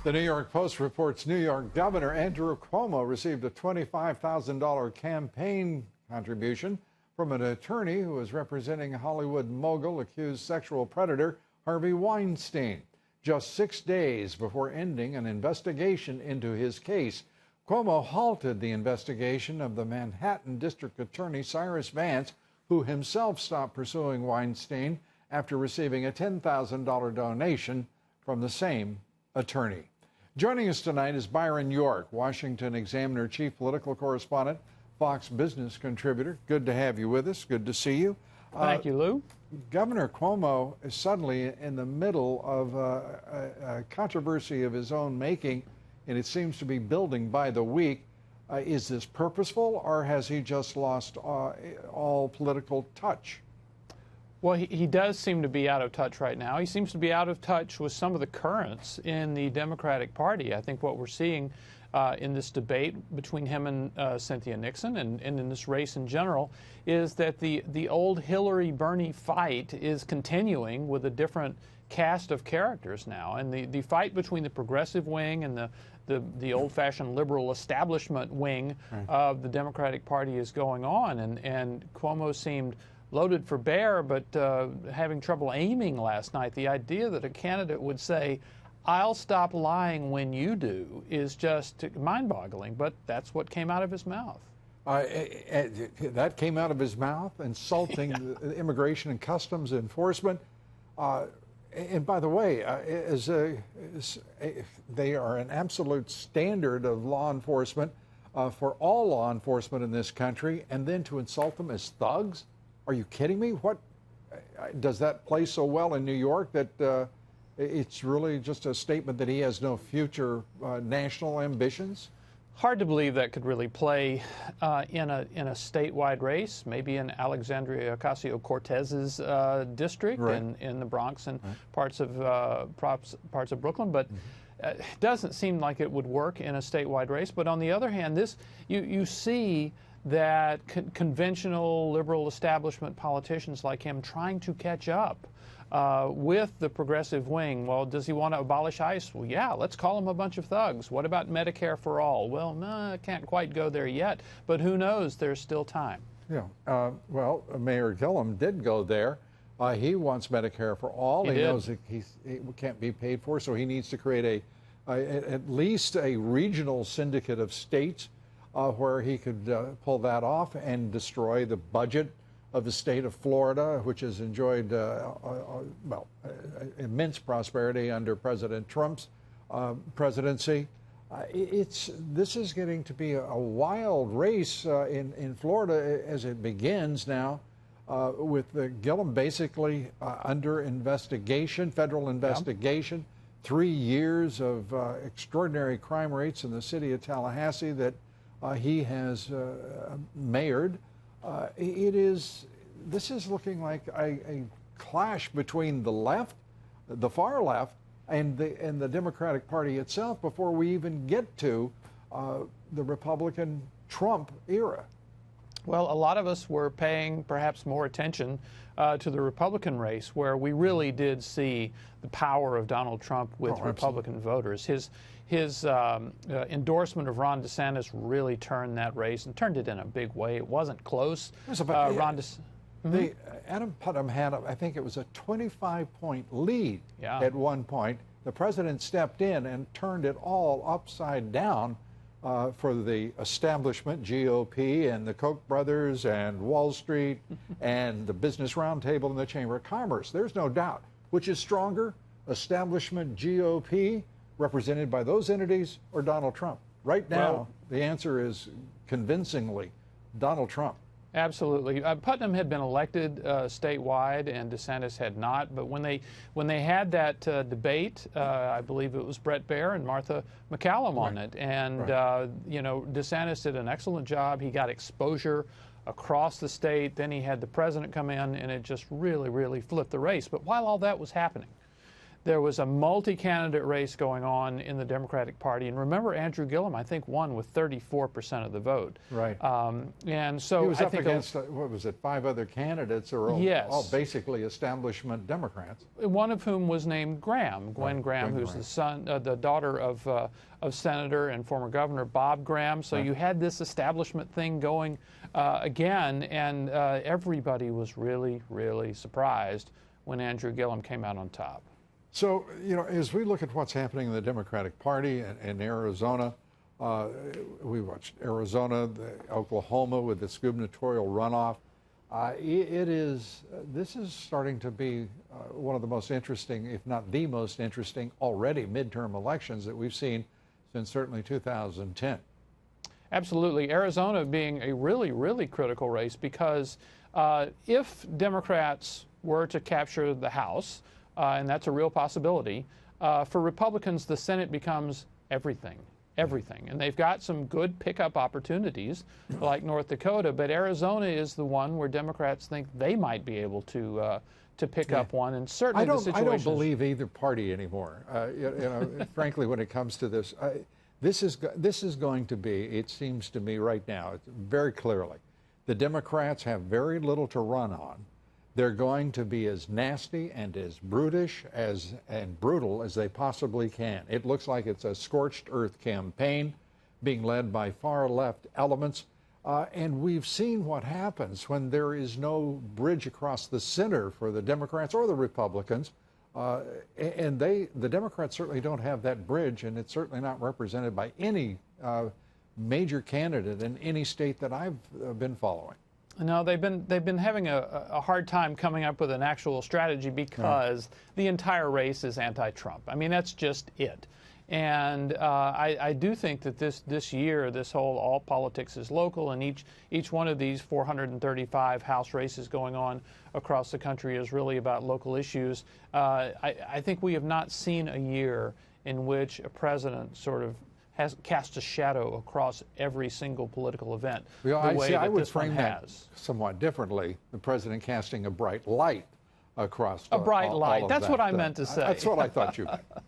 The New York Post reports New York Governor Andrew Cuomo received a $25,000 campaign contribution from an attorney who was representing Hollywood mogul accused sexual predator Harvey Weinstein, just 6 days before ending an investigation into his case. Cuomo halted the investigation of the Manhattan District Attorney Cyrus Vance, who himself stopped pursuing Weinstein after receiving a $10,000 donation from the same attorney. Joining us tonight is Byron York, Washington Examiner chief political correspondent, Fox Business contributor. Good to have you with us. Good to see you. Thank you, Lou. Governor Cuomo is suddenly in the middle of a controversy of his own making, and it seems to be building by the week. Is this purposeful, or has he just lost all political touch? Well, he does seem to be out of touch right now. He seems to be out of touch with some of the currents in the Democratic Party. I think what we're seeing in this debate between him and Cynthia Nixon and in this race in general is that the old Hillary-Bernie fight is continuing with a different cast of characters now. And the fight between the progressive wing and the old-fashioned liberal establishment wing of the Democratic Party is going on. And Cuomo seemed loaded for bear, but having trouble aiming last night. The idea that a candidate would say, "I'll stop lying when you do," is just mind-boggling, but that's what came out of his mouth. That came out of his mouth, insulting the Immigration and Customs Enforcement. And by the way, they are an absolute standard of law enforcement for all law enforcement in this country, and then to insult them as thugs? Are you kidding me? What does that play so well in New York that it's really just a statement that he has no future national ambitions? Hard to believe that could really play in a statewide race, maybe in Alexandria Ocasio-Cortez's district in the Bronx and parts of Brooklyn, but it doesn't seem like it would work in a statewide race. But on the other hand, you see that conventional liberal establishment politicians like him trying to catch up with the progressive wing. Well, does he want to abolish ICE? Well, yeah, let's call him a bunch of thugs. What about Medicare for all? Well, no, can't quite go there yet, but who knows? There's still time. Yeah. Well, Mayor Gillum did go there. He wants Medicare for all. He knows that he can't be paid for, so he needs to create at least a regional syndicate of states where he could pull that off and destroy the budget of the state of Florida, which has enjoyed immense prosperity under President Trump's presidency. This is getting to be a wild race in Florida as it begins now, with Gillum basically under investigation, federal investigation. 3 years of extraordinary crime rates in the city of Tallahassee that he has mayored. This is looking like a clash between the left, the far left, and the Democratic Party itself before we even get to the Republican Trump era. Well, a lot of us were paying perhaps more attention to the Republican race, where we really did see the power of Donald Trump with Republican voters. His endorsement of Ron DeSantis really turned that race and turned it in a big way. It wasn't close. Adam Putnam had, I think it was a 25-point lead at one point. The president stepped in and turned it all upside down for the establishment, GOP, and the Koch brothers, and Wall Street, and the Business Roundtable and the Chamber of Commerce. There's no doubt. Which is stronger, establishment GOP, represented by those entities, or Donald Trump? Right now, the answer is convincingly Donald Trump. Absolutely. Putnam had been elected statewide, and DeSantis had not. But when they had that debate, I believe it was Brett Baer and Martha McCallum on it, and you know, DeSantis did an excellent job. He got exposure across the state. Then he had the president come in, and it just really, really flipped the race. But while all that was happening, There was a multi-candidate race going on in the Democratic Party. And remember, Andrew Gillum, I think, won with 34% of the vote. Right. And so he was I up think against, what was it, 5 other candidates who are yes. all basically establishment Democrats. One of whom was named Graham, Gwen Graham, who's the daughter of Senator and former Governor Bob Graham. So you had this establishment thing going again, and everybody was really, really surprised when Andrew Gillum came out on top. So, you know, as we look at what's happening in the Democratic Party in Arizona, we watched Arizona, Oklahoma with this gubernatorial runoff. This is starting to be one of the most interesting, if not the most interesting, already midterm elections that we've seen since certainly 2010. Absolutely. Arizona being a really, really critical race because if Democrats were to capture the House, and that's a real possibility, for Republicans, the Senate becomes everything. And they've got some good pickup opportunities like North Dakota, but Arizona is the one where Democrats think they might be able to pick up one, and certainly I don't believe either party anymore. You know, frankly, when it comes to this, this is going to be, it seems to me right now, very clearly, the Democrats have very little to run on. They're going to be as nasty and as brutish and brutal as they possibly can. It looks like it's a scorched earth campaign being led by far left elements. And we've seen what happens when there is no bridge across the center for the Democrats or the Republicans. And the Democrats certainly don't have that bridge, and it's certainly not represented by any major candidate in any state that I've been following. No, they've been having a hard time coming up with an actual strategy because the entire race is anti-Trump. I mean, that's just it. And I do think that this year, this whole all politics is local, and each one of these 435 House races going on across the country is really about local issues. I think we have not seen a year in which a president sort of has cast a shadow across every single political event. Well, I would frame that somewhat differently. The president casting a bright light across a bright light. That's what I meant to say. That's what I thought you meant.